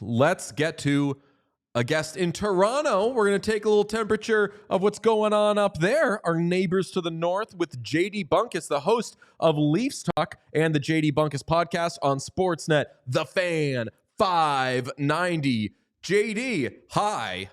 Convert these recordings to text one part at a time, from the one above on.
let's get to a guest in Toronto. We're going to take a little temperature of what's going on up there. Our neighbors to the north with JD Bunkis, the host of Leafs Talk and the JD Bunkis podcast on Sportsnet, The Fan 590. JD, hi.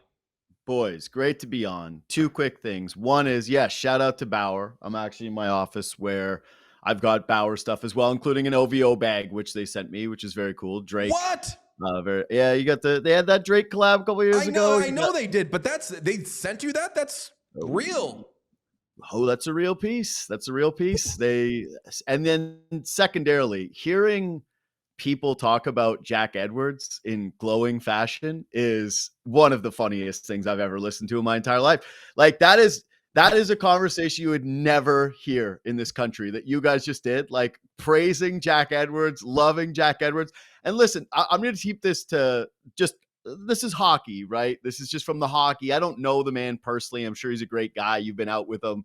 Boys, great to be on. Two quick things. One is, shout out to Bauer. I'm actually in my office where I've got Bauer stuff as well, including an OVO bag, which they sent me, which is very cool. Drake. What? You got they had that Drake collab a couple years ago. I know they did, but they sent you that? That's real. Oh, that's a real piece. And then secondarily, hearing people talk about Jack Edwards in glowing fashion is one of the funniest things I've ever listened to in my entire life. Like that is a conversation you would never hear in this country that you guys just did, like praising Jack Edwards, loving Jack Edwards. And listen, I'm going to keep this to just, this is hockey, right? This is just from the hockey. I don't know the man personally. I'm sure he's a great guy. You've been out with him.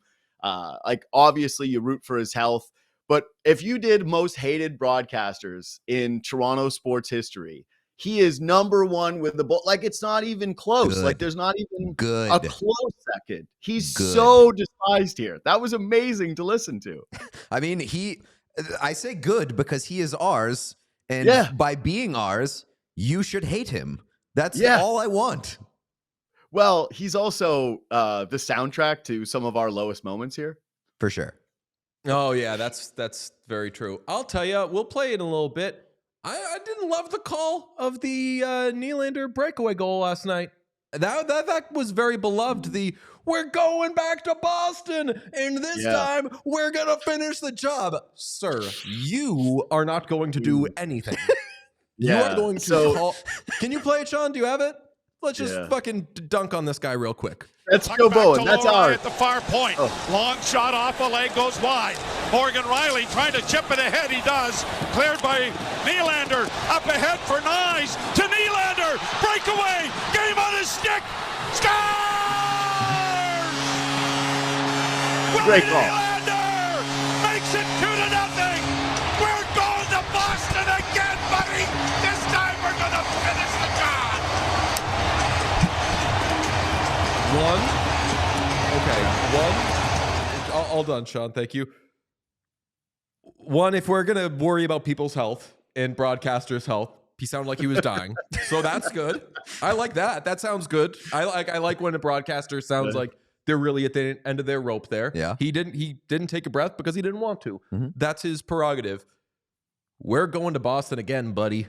Obviously you root for his health, but if you did most hated broadcasters in Toronto sports history, he is number one with the ball. Like, it's not even close. Good. Like, there's not even Good. a close second. He's Good. so despised here. That was amazing to listen to. I mean, I say good because he is ours. And by being ours, you should hate him. That's all I want. Well, he's also the soundtrack to some of our lowest moments here. For sure. Oh, yeah, that's very true. I'll tell you, we'll play it in a little bit. I didn't love the call of the Nylander breakaway goal last night. That was very beloved. We're going back to Boston, and this time we're going to finish the job. Sir, you are not going to do anything. You are going to call. Can you play it, Sean? Do you have it? Let's just fucking dunk on this guy real quick. That's Joe Bowen. That's ours. At the far point. Oh. Long shot off a leg, goes wide. Morgan Riley trying to chip it ahead. He does. Cleared by Nylander. Up ahead for Nyes. To Nylander. Breakaway. Game on his stick. Scores! Great call. Nylander makes it 2-0. We're going to Boston again, buddy. This time we're going to finish the job. All done, Sean. Thank you. One, if we're going to worry about people's health and broadcasters' health, he sounded like he was dying. So that's good. I like that. That sounds good. I like when a broadcaster sounds like they're really at the end of their rope there. Yeah. He didn't take a breath because he didn't want to. Mm-hmm. That's his prerogative. We're going to Boston again, buddy.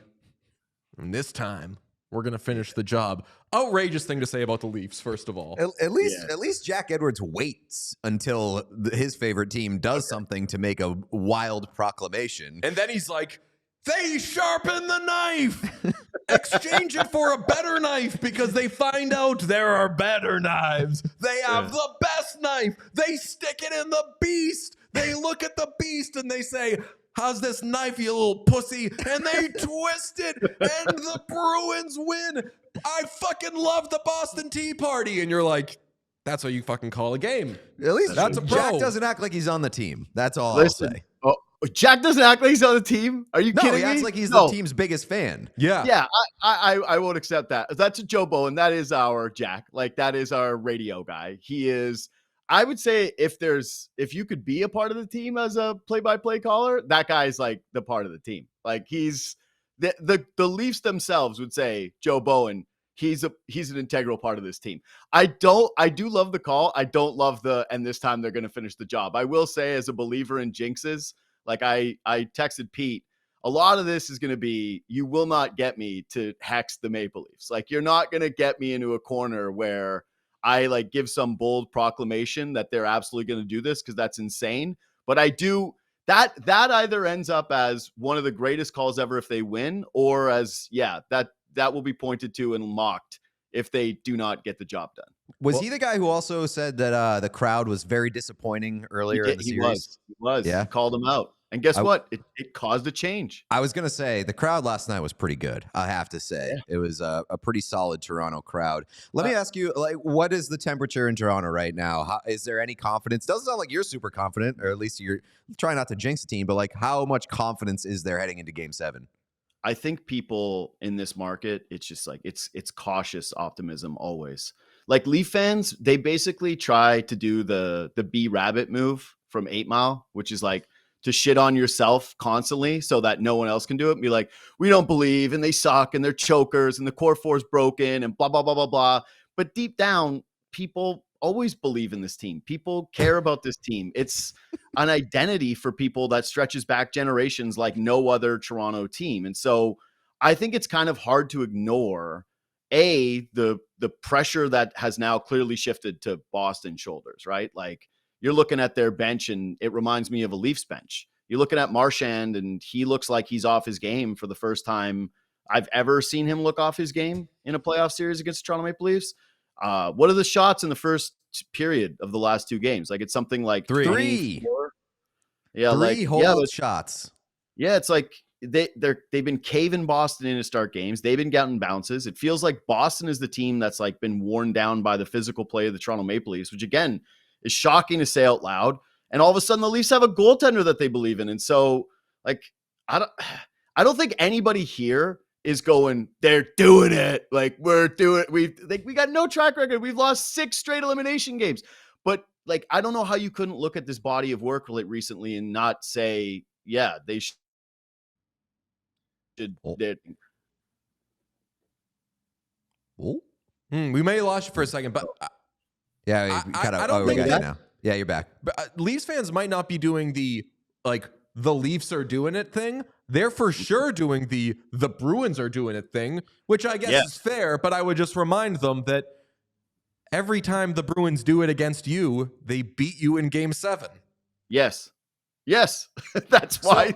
And this time, we're going to finish the job. Outrageous thing to say about the Leafs, first of all. At least Jack Edwards waits until his favorite team does something to make a wild proclamation. And then he's like, they sharpen the knife. Exchange it for a better knife because they find out there are better knives. They have the best knife. They stick it in the beast. They look at the beast and they say, how's this knife, you little pussy? And they twist it, and the Bruins win. I fucking love the Boston Tea Party. And you're like, that's what you fucking call a game. At least that's a pro. Jack doesn't act like he's on the team. That's all I'll say. Oh, Jack doesn't act like he's on the team? Are you kidding me? He acts like he's the team's biggest fan. Yeah. I won't accept that. That's Joe Bowen. That is our Jack. Like, that is our radio guy. He is... I would say if you could be a part of the team as a play-by-play caller, that guy's like the part of the team. Like, he's the Leafs themselves would say Joe Bowen. He's an integral part of this team. I do love the call. I don't love and this time they're going to finish the job. I will say, as a believer in jinxes, like I texted Pete, a lot of this is going to be, you will not get me to hex the Maple Leafs. Like, you're not going to get me into a corner where I like give some bold proclamation that they're absolutely going to do this, because that's insane. But I do that either ends up as one of the greatest calls ever if they win, or as that will be pointed to and mocked if they do not get the job done. Was he the guy who also said that the crowd was very disappointing earlier in the series? He was. Yeah. He called him out. And guess what? It caused a change. I was going to say, the crowd last night was pretty good, I have to say. Yeah. It was a pretty solid Toronto crowd. Let me ask you, like, what is the temperature in Toronto right now? Is there any confidence? Doesn't sound like you're super confident, or at least you're trying not to jinx the team, but like, how much confidence is there heading into Game 7? I think people in this market, it's just like it's cautious optimism always. Like Leaf fans, they basically try to do the B Rabbit move from 8 Mile, which is like to shit on yourself constantly so that no one else can do it. And be like, we don't believe, and they suck, and they're chokers, and the core four is broken, and blah blah blah blah blah. But deep down, people always believe in this team. People care about this team. It's an identity for people that stretches back generations like no other Toronto team. And so I think it's kind of hard to ignore the pressure that has now clearly shifted to Boston's shoulders, right? Like you're looking at their bench and it reminds me of a Leafs bench. You're looking at Marchand and he looks like he's off his game for the first time I've ever seen him look off his game in a playoff series against the Toronto Maple Leafs. What are the shots in the first period of the last 2 games? Like it's something like 3. 24. Yeah, Three hold shots. Yeah, it's like they've been caving Boston in to start games. They've been getting bounces. It feels like Boston is the team that's like been worn down by the physical play of the Toronto Maple Leafs, which again is shocking to say out loud. And all of a sudden the Leafs have a goaltender that they believe in. And so like I don't think anybody here is going, they're doing it. Like we're doing it. We got no track record. We've lost 6 straight elimination games. But like, I don't know how you couldn't look at this body of work recently and not say, yeah, they should. We may have lost you for a second, but Yeah, we got you now. Yeah, you're back. But Leafs fans might not be doing the Leafs are doing it thing. They're for sure doing the Bruins are doing it thing, which I guess is fair, but I would just remind them that every time the Bruins do it against you, they beat you in Game 7. Yes. That's why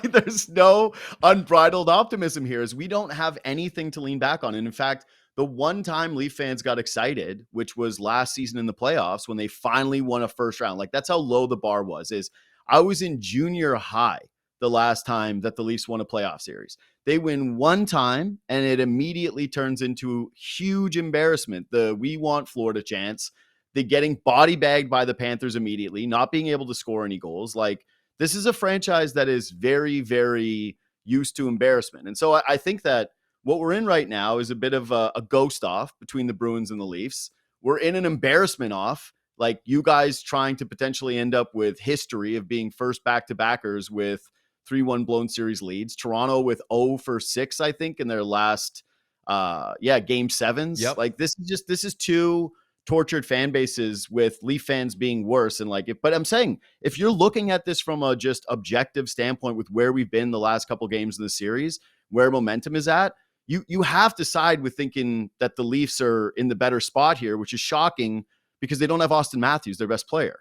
there's no unbridled optimism here, is we don't have anything to lean back on. And in fact, the one time Leaf fans got excited, which was last season in the playoffs when they finally won a first round, like that's how low the bar was, is I was in junior high the last time that the Leafs won a playoff series. They win one time and it immediately turns into huge embarrassment. We want Florida chance. The getting body bagged by the Panthers immediately, not being able to score any goals. Like this is a franchise that is very, very used to embarrassment. And so I think that what we're in right now is a bit of a ghost off between the Bruins and the Leafs. We're in an embarrassment off, like you guys trying to potentially end up with history of being first back-to-backers with 3-1 blown series leads. Toronto with 0-for-6, I think, in their last game 7s. Yep. Like this is 2 tortured fan bases with Leaf fans being worse. And but I'm saying, if you're looking at this from a just objective standpoint with where we've been the last couple games of the series, where momentum is at, you have to side with thinking that the Leafs are in the better spot here, which is shocking because they don't have Austin Matthews, their best player.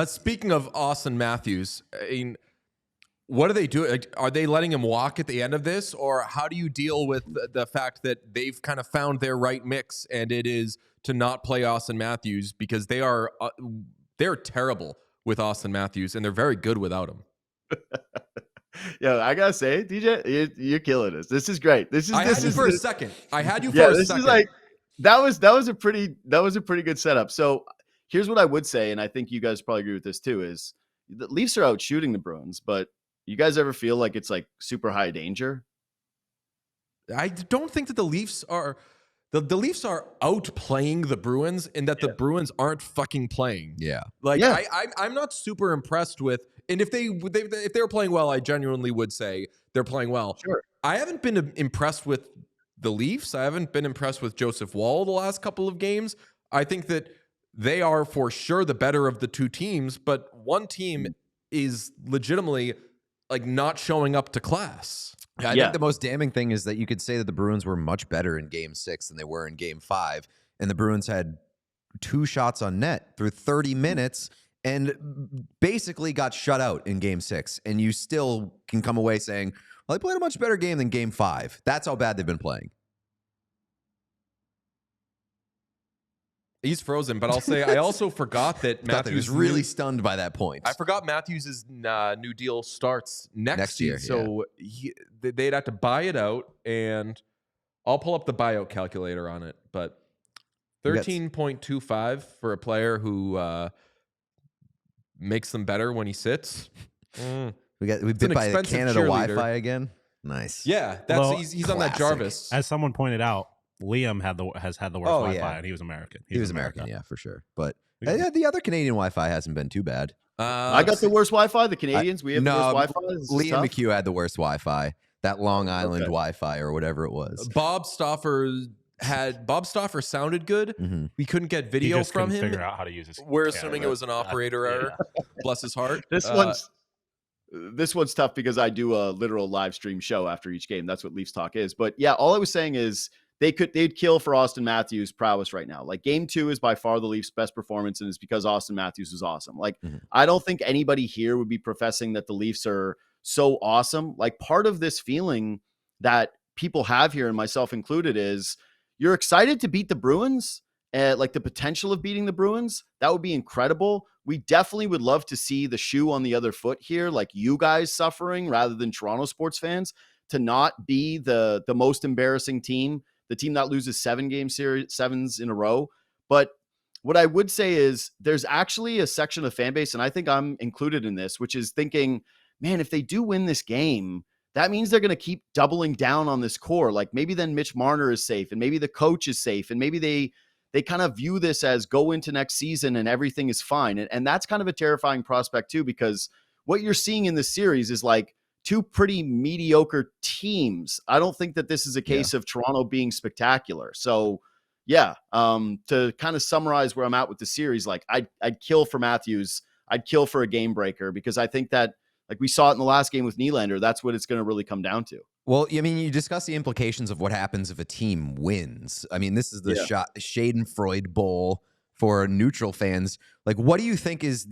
Speaking of Austin Matthews, I mean, what do they do? Like, are they letting him walk at the end of this? Or how do you deal with the fact that they've kind of found their right mix and it is to not play Austin Matthews because they're terrible with Austin Matthews and they're very good without him? Yeah, I gotta say, DJ, you're killing us. This is great. I had you for a second. This is like that was a pretty good setup. So here's what I would say, and I think you guys probably agree with this too: is the Leafs are out shooting the Bruins, but you guys ever feel like it's like super high danger? I don't think that the Leafs are. The Leafs are outplaying the Bruins in that the Bruins aren't fucking playing. Yeah. I'm not super impressed with, and if they were playing well, I genuinely would say they're playing well. Sure. I haven't been impressed with the Leafs. I haven't been impressed with Joseph Woll the last couple of games. I think that they are for sure the better of the 2 teams, but one team is legitimately like not showing up to class. I think the most damning thing is that you could say that the Bruins were much better in Game 6 than they were in Game 5, and the Bruins had 2 shots on net through 30 minutes and basically got shut out in Game 6, and you still can come away saying, well, they played a much better game than Game 5. That's how bad they've been playing. He's frozen, but I'll say I also forgot that Matthews was really stunned by that point. I forgot Matthews' new deal starts next year, so they'd have to buy it out, and I'll pull up the buyout calculator on it. But 13.25 for a player who makes them better when he sits. We bit by the Canada Wi-Fi again. Nice. Yeah, Although, he's on that classic. Jarvis. As someone pointed out, Liam has had the worst Oh, Wi-Fi, yeah. and he was American. He was America. American, yeah, for sure. But Yeah. yeah, the other Canadian Wi-Fi hasn't been too bad. I got the worst Wi-Fi. The Canadians, we have the No, worst Wi-Fi. This is Lee and tough. McHugh had the worst Wi-Fi. That Long Island Okay. Wi-Fi or whatever it was. Bob Stauffer sounded good. Mhm. We couldn't get He video just from couldn't him. figure out how to use his. We're camera. assuming it was an operator error. Bless his heart. This one's tough because I do a literal live stream show after each game. That's what Leafs Talk is. But yeah, all I was saying is they'd kill for Austin Matthews' prowess right now. Like game 2 is by far the Leafs' best performance, and it's because Austin Matthews is awesome. Like I don't think anybody here would be professing that the Leafs are so awesome. Like part of this feeling that people have here, and myself included, is you're excited to beat the Bruins. Like the potential of beating the Bruins, that would be incredible. We definitely would love to see the shoe on the other foot here, like you guys suffering rather than Toronto sports fans, to not be the most embarrassing team, the team that loses 7s in a row. But what I would say is there's actually a section of the fan base, and I think I'm included in this, which is thinking, man, if they do win this game, that means they're going to keep doubling down on this core. Like maybe then Mitch Marner is safe, and maybe the coach is safe, and maybe they kind of view this as go into next season and everything is fine. And that's kind of a terrifying prospect too, because what you're seeing in this series is like two pretty mediocre teams. I don't think that this is a case of Toronto being spectacular. So yeah, to kind of summarize where I'm at with the series, like I'd kill for Matthews. I'd kill for a game breaker, because I think that, like we saw it in the last game with Nylander, that's what it's going to really come down to. Well, I mean, you discuss the implications of what happens if a team wins. I mean, this is the Schadenfreude Bowl for neutral fans. Like, what do you think is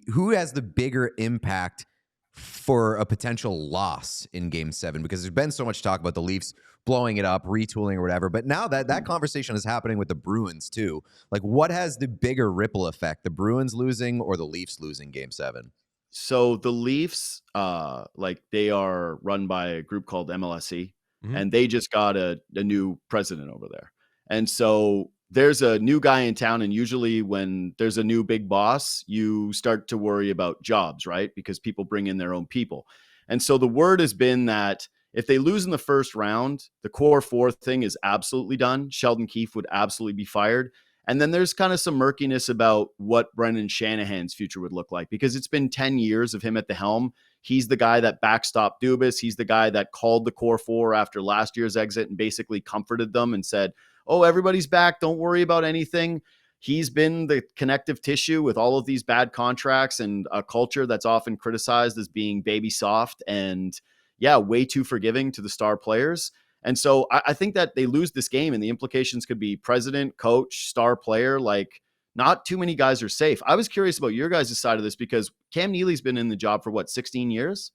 who has the bigger impact for a potential loss in Game 7? Because there's been so much talk about the Leafs blowing it up, retooling or whatever. But now that conversation is happening with the Bruins too. Like, what has the bigger ripple effect, the Bruins losing or the Leafs losing Game 7? So the Leafs, like they are run by a group called MLSE, and they just got a new president over there. And so there's a new guy in town, and usually when there's a new big boss, you start to worry about jobs, right? Because people bring in their own people. And so the word has been that if they lose in the first round, the core 4 thing is absolutely done. Sheldon Keefe would absolutely be fired. And then there's kind of some murkiness about what Brendan Shanahan's future would look like, because it's been 10 years of him at the helm. He's the guy that backstopped Dubas. He's the guy that called the core 4 after last year's exit and basically comforted them and said, oh, everybody's back. Don't worry about anything. He's been the connective tissue with all of these bad contracts and a culture that's often criticized as being baby soft and, way too forgiving to the star players. And so I think that they lose this game, and the implications could be president, coach, star player. Like, not too many guys are safe. I was curious about your guys' side of this, because Cam Neely's been in the job for 16 years?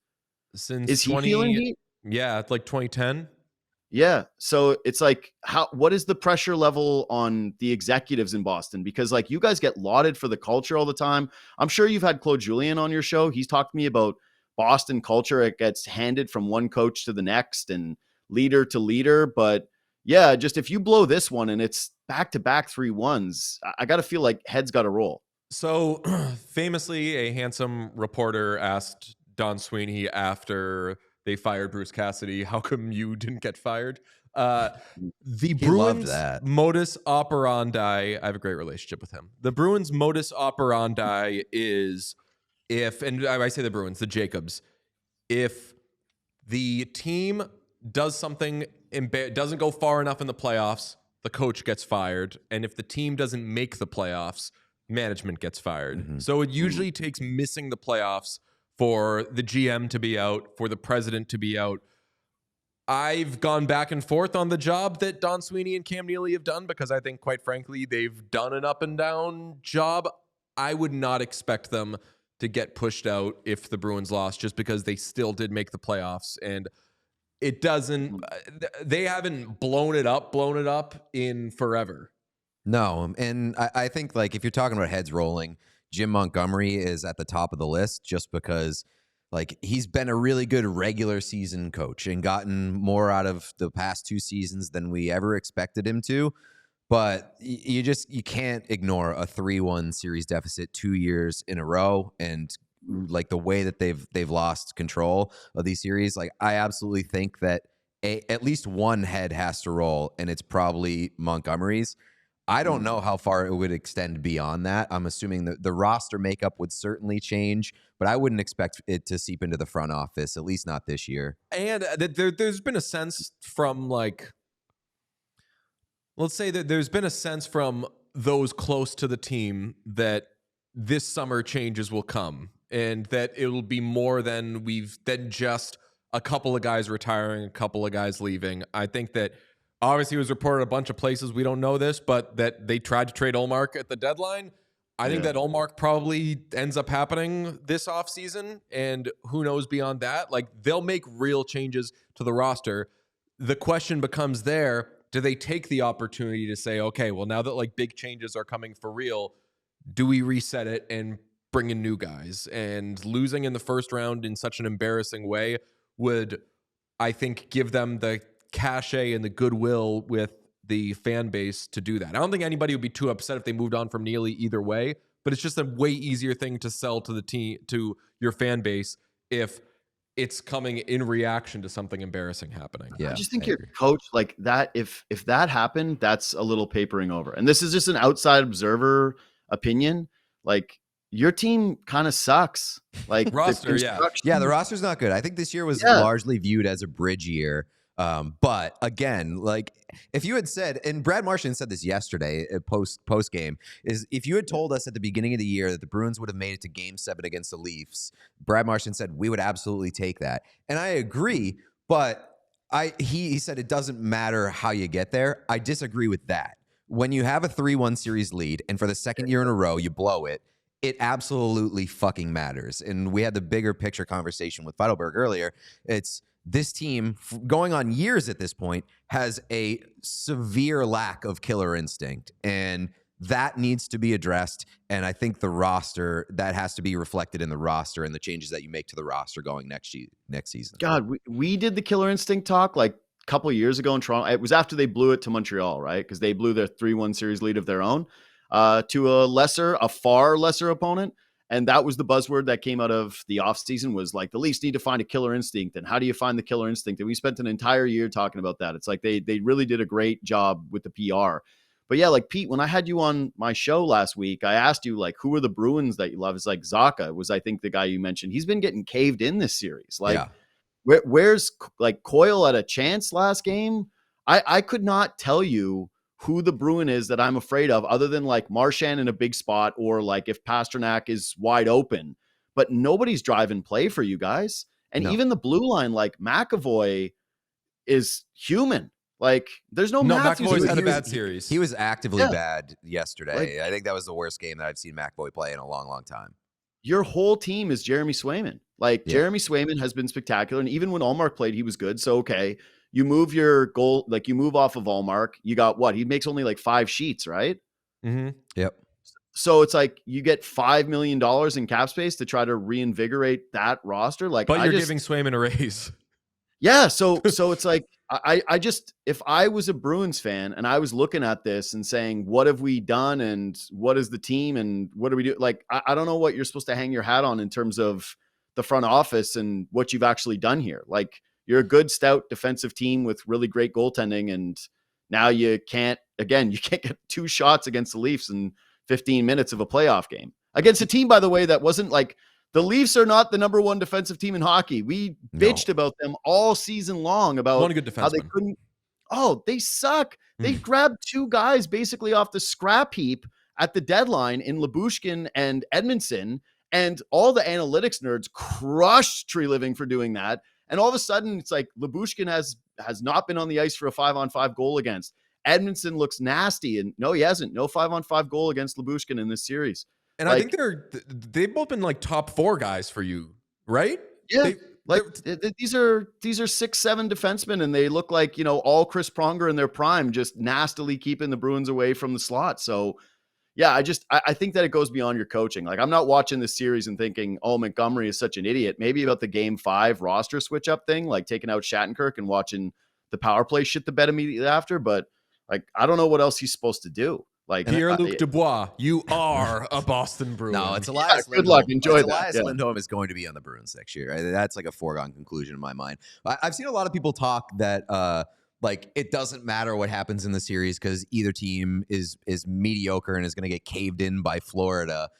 Since Is he feeling heat? Yeah, it's like 2010. Yeah. So it's like, what is the pressure level on the executives in Boston? Because like you guys get lauded for the culture all the time. I'm sure you've had Claude Julien on your show. He's talked to me about Boston culture. It gets handed from one coach to the next and leader to leader. But yeah, just if you blow this one and it's back-to-back 3-1s, I got to feel like heads got to roll. So famously, a handsome reporter asked Don Sweeney after they fired Bruce Cassidy, how come you didn't get fired? The Bruins modus operandi, I have a great relationship with him. The Bruins modus operandi is and I say the Bruins, the Jacobs, if the team does something, doesn't go far enough in the playoffs, the coach gets fired. And if the team doesn't make the playoffs, management gets fired. So it usually takes missing the playoffs for the GM to be out, for the president to be out. I've gone back and forth on the job that Don Sweeney and Cam Neely have done, because I think, quite frankly, they've done an up and down job. I would not expect them to get pushed out if the Bruins lost, just because they still did make the playoffs. And it doesn't, they haven't blown it up in forever. No. And I think, like, if you're talking about heads rolling, Jim Montgomery is at the top of the list, just because, like, he's been a really good regular season coach and gotten more out of the past 2 seasons than we ever expected him to. But you can't ignore a 3-1 series deficit 2 years in a row and like the way that they've lost control of these series. Like I absolutely think that at least one head has to roll, and it's probably Montgomery's. I don't know how far it would extend beyond that. I'm assuming that the roster makeup would certainly change, but I wouldn't expect it to seep into the front office, at least not this year. And there's been a sense from like, let's say that there's been a sense from those close to the team that this summer changes will come, and that it will be more than just a couple of guys retiring, a couple of guys leaving. I think that obviously it was reported a bunch of places, we don't know this, but that they tried to trade Ullmark at the deadline. I think that Ullmark probably ends up happening this offseason, and who knows beyond that. Like, they'll make real changes to the roster. The question becomes there, do they take the opportunity to say, okay, well, now that like big changes are coming for real, do we reset it and bring in new guys? And losing in the first round in such an embarrassing way would, I think, give them the cachet and the goodwill with the fan base to do that. I don't think anybody would be too upset if they moved on from Neely either way, but it's just a way easier thing to sell to the team, to your fan base, if it's coming in reaction to something embarrassing happening. Yeah, I just think your coach like that. If that happened, that's a little papering over. And this is just an outside observer opinion. Like, your team kind of sucks. Like roster, the roster's not good. I think this year was largely viewed as a bridge year. But again, like if you had said, and Brad Marchand said this yesterday post game, is if you had told us at the beginning of the year that the Bruins would have made it to Game 7 against the Leafs, Brad Marchand said we would absolutely take that, and I agree. But he said it doesn't matter how you get there. I disagree with that. When you have a 3-1 series lead and for the second year in a row you blow it, it absolutely fucking matters. And we had the bigger picture conversation with Feidelberg earlier. It's this team, going on years at this point, has a severe lack of killer instinct, and that needs to be addressed. And I think the roster, that has to be reflected in the roster and the changes that you make to the roster going next season. God, we did the killer instinct talk like a couple of years ago in Toronto. It was after they blew it to Montreal, right? Because they blew their 3-1 series lead of their own to a far lesser opponent. And that was the buzzword that came out of the offseason, was like the Leafs need to find a killer instinct. And how do you find the killer instinct? And we spent an entire year talking about that. It's like they really did a great job with the PR. But yeah, like Pete, when I had you on my show last week, I asked you like, who are the Bruins that you love? It's like Zacha was, I think, the guy you mentioned. He's been getting caved in this series. Like, where's like Coyle at a chance last game? I could not tell you who the Bruin is that I'm afraid of, other than like Marchand in a big spot, or like if Pasternak is wide open, but nobody's driving play for you guys. And even the blue line, like McAvoy is human. Like there's no McAvoy's had a bad series. He was actively bad yesterday. I think that was the worst game that I've seen McAvoy play in a long, long time. Your whole team is Jeremy Swayman. Like Jeremy Swayman has been spectacular. And even when Ullmark played, he was good. So, okay. You move your goal, like you move off of Ullmark. You got what? He makes only like 5 sheets, right? Mm-hmm. Yep. So it's like you get $5 million in cap space to try to reinvigorate that roster. Like, but you're giving Swayman a raise. Yeah. So it's like, I just, if I was a Bruins fan and I was looking at this and saying, what have we done? And what is the team? And what do we do? Like, I don't know what you're supposed to hang your hat on in terms of the front office and what you've actually done here. Like, you're a good, stout defensive team with really great goaltending. And now you can't get 2 shots against the Leafs in 15 minutes of a playoff game against a team, by the way, that wasn't like, the Leafs are not the number 1 defensive team in hockey. We bitched about them all season long about how they couldn't. Oh, they suck. They grabbed 2 guys basically off the scrap heap at the deadline in Lyubushkin and Edmondson. And all the analytics nerds crushed Tree Living for doing that. And all of a sudden, it's like Lyubushkin has not been on the ice for a 5-on-5 goal against. Edmondson looks nasty, and no, he hasn't. No 5-on-5 goal against Lyubushkin in this series. And like, I think they've both been like top 4 guys for you, right? Yeah, these are 6-7 defensemen, and they look like, all Chris Pronger in their prime, just nastily keeping the Bruins away from the slot. So yeah, I think that it goes beyond your coaching. Like, I'm not watching this series and thinking, oh, Montgomery is such an idiot. Maybe about the Game 5 roster switch up thing, like taking out Shattenkirk and watching the power play shit the bed immediately after. But like, I don't know what else he's supposed to do. Like Pierre-Luc Dubois, you are a Boston Bruin. No, it's Elias good Lindholm. luck. Enjoy that. Elias Yeah. Lindholm is going to be on the Bruins next year. That's like a foregone conclusion in my mind. I've seen a lot of people talk that like it doesn't matter what happens in the series because either team is mediocre and is going to get caved in by Florida.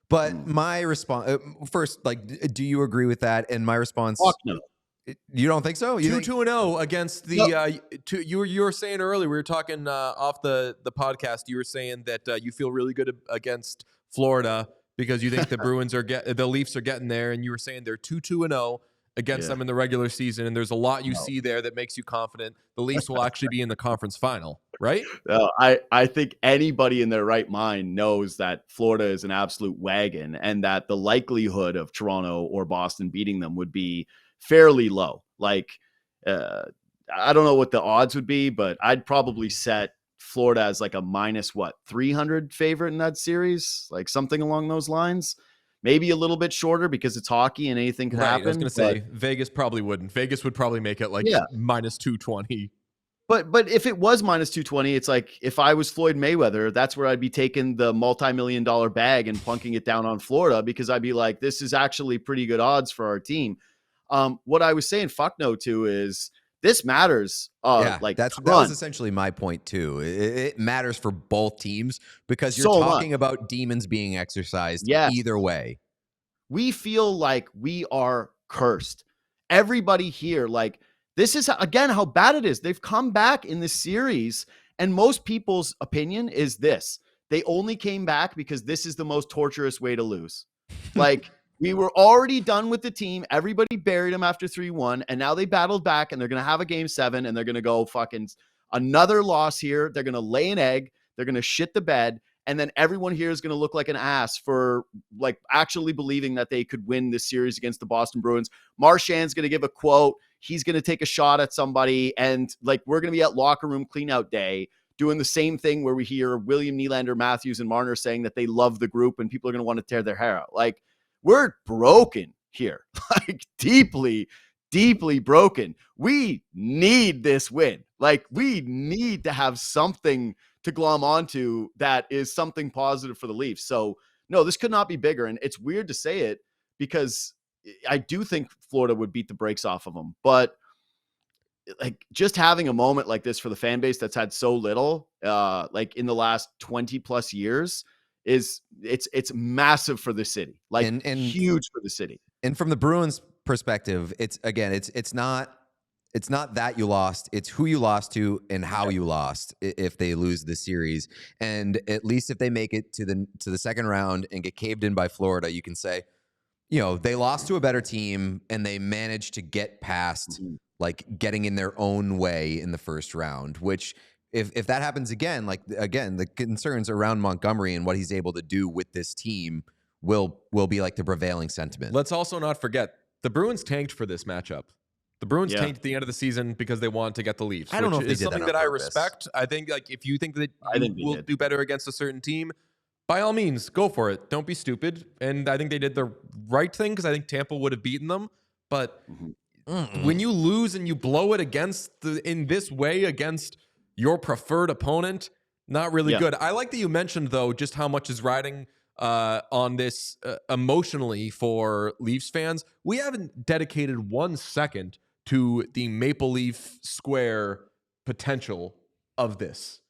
But my response first, like, do you agree with that? And my response, Fuck no. you don't think so? You 2-2-0 against the you were saying earlier, we were talking off the podcast, you were saying that you feel really good against Florida because you think the Bruins the Leafs are getting there, and you were saying they're 2-2-0 against them in the regular season, and there's a lot you see there that makes you confident the Leafs will actually be in the conference final, right? I think anybody in their right mind knows that Florida is an absolute wagon, and that the likelihood of Toronto or Boston beating them would be fairly low. Like, I don't know what the odds would be, but I'd probably set Florida as like a minus 300 favorite in that series, like something along those lines. Maybe a little bit shorter because it's hockey and anything can happen. I was going to say Vegas probably wouldn't. Vegas would probably make it like minus 220. But if it was minus 220, it's like if I was Floyd Mayweather, that's where I'd be taking the multi-million-dollar bag and plunking it down on Florida, because I'd be like, this is actually pretty good odds for our team. What I was saying fuck no to is this matters. Like that was essentially my point too. It matters for both teams because you're So talking about demons being exercised either way. We feel like we are cursed. Everybody here, like, this is again how bad it is. They've come back in this series, and most people's opinion is this: they only came back because this is the most torturous way to lose. Like, we were already done with the team. Everybody buried them after 3-1, and now they battled back, and they're going to have a game 7, and they're going to go fucking another loss here. They're going to lay an egg. They're going to shit the bed. And then everyone here is going to look like an ass for like actually believing that they could win this series against the Boston Bruins. Marchand's going to give a quote. He's going to take a shot at somebody. And like, we're going to be at locker room cleanout day doing the same thing where we hear William Nylander, Matthews, and Marner saying that they love the group and people are going to want to tear their hair out. Like, we're broken here, like deeply, deeply broken. We need this win. Like, we need to have something to glom onto that is something positive for the Leafs. So no, this could not be bigger. And it's weird to say it because I do think Florida would beat the brakes off of them, but like, just having a moment like this for the fan base that's had so little, like in the last 20 plus years, it's massive for the city, like, and huge for the city. And from the Bruins perspective, it's not that you lost, it's who you lost to and how you lost if they lose the series. And at least if they make it to the second round and get caved in by Florida, you can say, you know, they lost to a better team and they managed to get past like getting in their own way in the first round, which if that happens again, like, again, the concerns around Montgomery and what he's able to do with this team will be like the prevailing sentiment. Let's also not forget the Bruins tanked for this matchup. The Bruins tanked at the end of the season because they wanted to get the Leafs. I don't know if they is did something that on I purpose. respect. I think, like, if you think that you will do better against a certain team, by all means, go for it. Don't be stupid. And I think they did the right thing because I think Tampa would have beaten them. But when you lose and you blow it in this way against your preferred opponent, not really good. I like that you mentioned, though, just how much is riding on this emotionally for Leafs fans. We haven't dedicated 1 second to the Maple Leaf Square potential of this.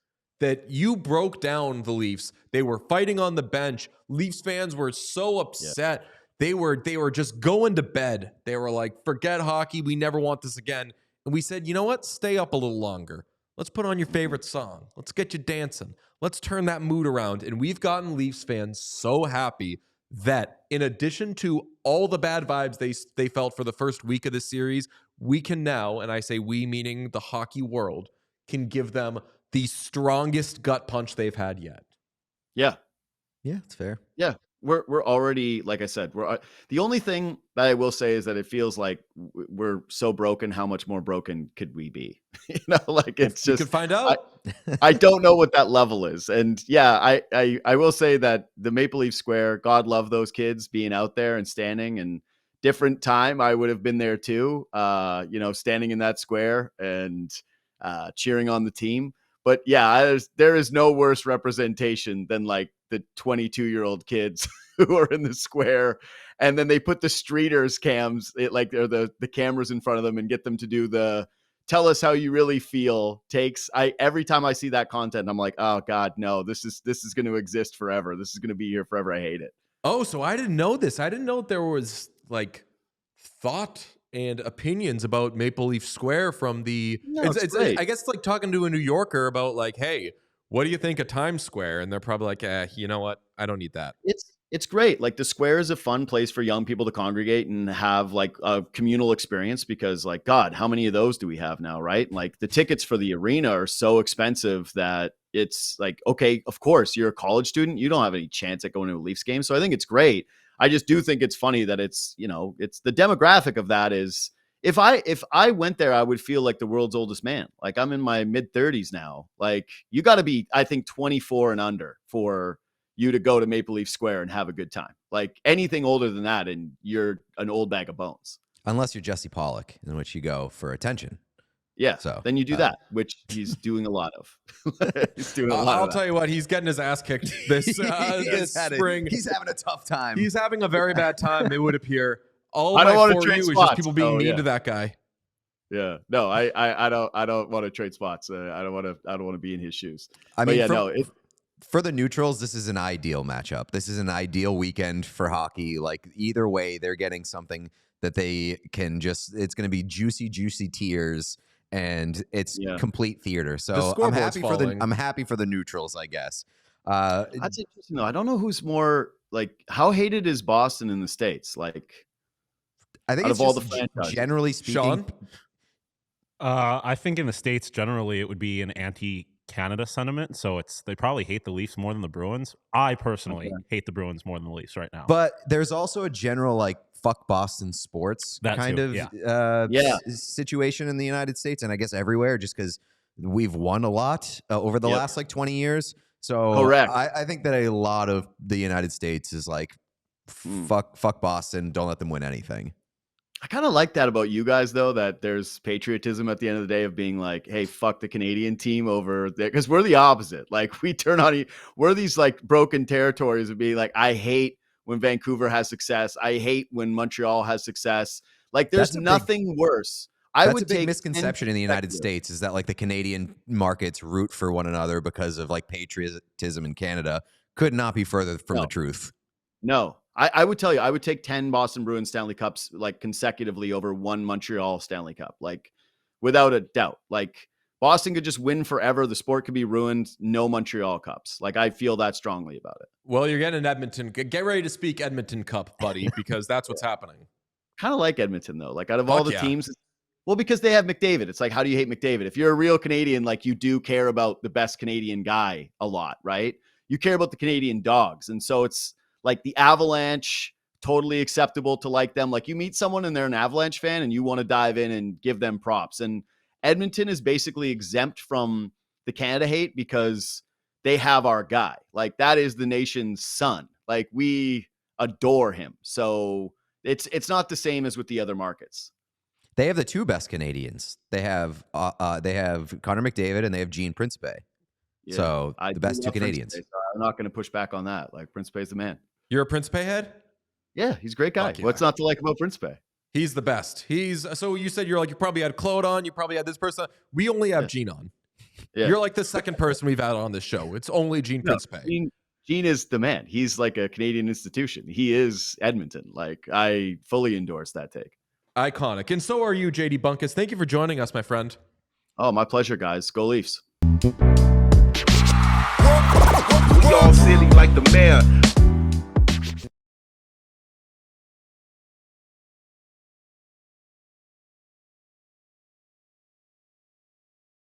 That you broke down the Leafs. They were fighting on the bench. Leafs fans were so upset. They were just going to bed. They were like, forget hockey. We never want this again. And we said, you know what? Stay up a little longer. Let's put on your favorite song. Let's get you dancing. Let's turn that mood around. And we've gotten Leafs fans so happy that in addition to all the bad vibes they felt for the first week of the series, we can now, and I say we meaning the hockey world, can give them the strongest gut punch they've had yet. Yeah. Yeah, it's fair. Yeah. We're already, like I said, the only thing that I will say is that it feels like we're so broken. How much more broken could we be? You know, like, it's just, you could find out. I don't know what that level is. And yeah, I will say that the Maple Leaf Square, God love those kids being out there and standing, and different time I would have been there too, you know, standing in that square and cheering on the team. But yeah, there is no worse representation than like the 22-year-old kids who are in the square, and then they put the streeters cams, like they're the cameras in front of them, and get them to do the tell us how you really feel takes. Every time I see that content, I'm like, oh God, no, this is going to exist forever. This is going to be here forever. I hate it. Oh, so I didn't know this. I didn't know there was like thought and opinions about Maple Leaf Square from the. No, it's great. I guess it's like talking to a New Yorker about like, hey, what do you think of Times Square? And they're probably like, you know what? I don't need that. It's great. Like the square is a fun place for young people to congregate and have like a communal experience, because like, God, how many of those do we have now? Right. Like the tickets for the arena are so expensive that it's like, okay, of course you're a college student. You don't have any chance at going to a Leafs game. So I think it's great. I just do think it's funny that it's, it's the demographic of that is if I went there, I would feel like the world's oldest man. Like I'm in my mid 30s now. Like you got to be, I think 24 and under for you to go to Maple Leaf Square and have a good time. Like anything older than that, and you're an old bag of bones. Unless you're Jesse Pollock, in which you go for attention. Yeah, so then you do that, which he's doing a lot of. He's doing a lot. I'll tell you what, he's getting his ass kicked this spring. He's having a tough time. He's having a very bad time, it would appear. All I don't want to for trade you is spots. just people being mean to that guy. Yeah, no, I don't want to trade spots. I don't want to be in his shoes. I mean, for the neutrals, this is an ideal matchup. This is an ideal weekend for hockey. Like either way, they're getting something that they can just. It's going to be juicy tears, and it's complete theater. So I'm happy for the neutrals, I guess. That's interesting though. I don't know who's more like. How hated is Boston in the States? Like, I think out it's of all just the franchises, generally speaking. Sean? I think in the States generally it would be an anti-Canada sentiment, so they probably hate the Leafs more than the Bruins. I personally hate the Bruins more than the Leafs right now. But there's also a general like fuck Boston sports situation in the United States, and I guess everywhere, just because we've won a lot over the last like 20 years. So correct. I think that a lot of the United States is like fuck Boston, don't let them win anything. I kind of like that about you guys, though, that there's patriotism at the end of the day of being like, hey, fuck the Canadian team over there. Because we're the opposite. Like, we turn on, we're these like broken territories of being like, I hate when Vancouver has success. I hate when Montreal has success. Like, there's nothing worse. That's a big misconception in the United States is that like the Canadian markets root for one another because of like patriotism in Canada. Could not be further from the truth. No. I would tell you, I would take 10 Boston Bruins Stanley Cups like consecutively over one Montreal Stanley Cup, like without a doubt. Like Boston could just win forever. The sport could be ruined. No Montreal Cups. Like I feel that strongly about it. Well, you're getting Edmonton. Get ready to speak Edmonton Cup, buddy, because that's what's happening. Kind of like Edmonton though. Like out of all the teams, well, because they have McDavid. It's like, how do you hate McDavid? If you're a real Canadian, like you do care about the best Canadian guy a lot, right? You care about the Canadian dogs. And so it's like the Avalanche, totally acceptable to like them. Like you meet someone and they're an Avalanche fan and you want to dive in and give them props. And Edmonton is basically exempt from the Canada hate because they have our guy. Like that is the nation's son. Like we adore him. So it's not the same as with the other markets. They have the two best Canadians. They have Connor McDavid and they have Gene Principe. Yeah, so the best two Canadians. Principe, so I'm not going to push back on that. Like Principe's the man. You're a Principe head? Yeah, he's a great guy. What's not to like about Principe? He's the best. So you said you probably had Claude on, you probably had this person. We only have Gene on. Yeah. You're like the second person we've had on this show. It's only Gene Principe. Gene is the man. He's like a Canadian institution. He is Edmonton. Like I fully endorse that take. Iconic. And so are you, JD Bunkis. Thank you for joining us, my friend. Oh, my pleasure, guys. Go Leafs. We all silly like the mayor.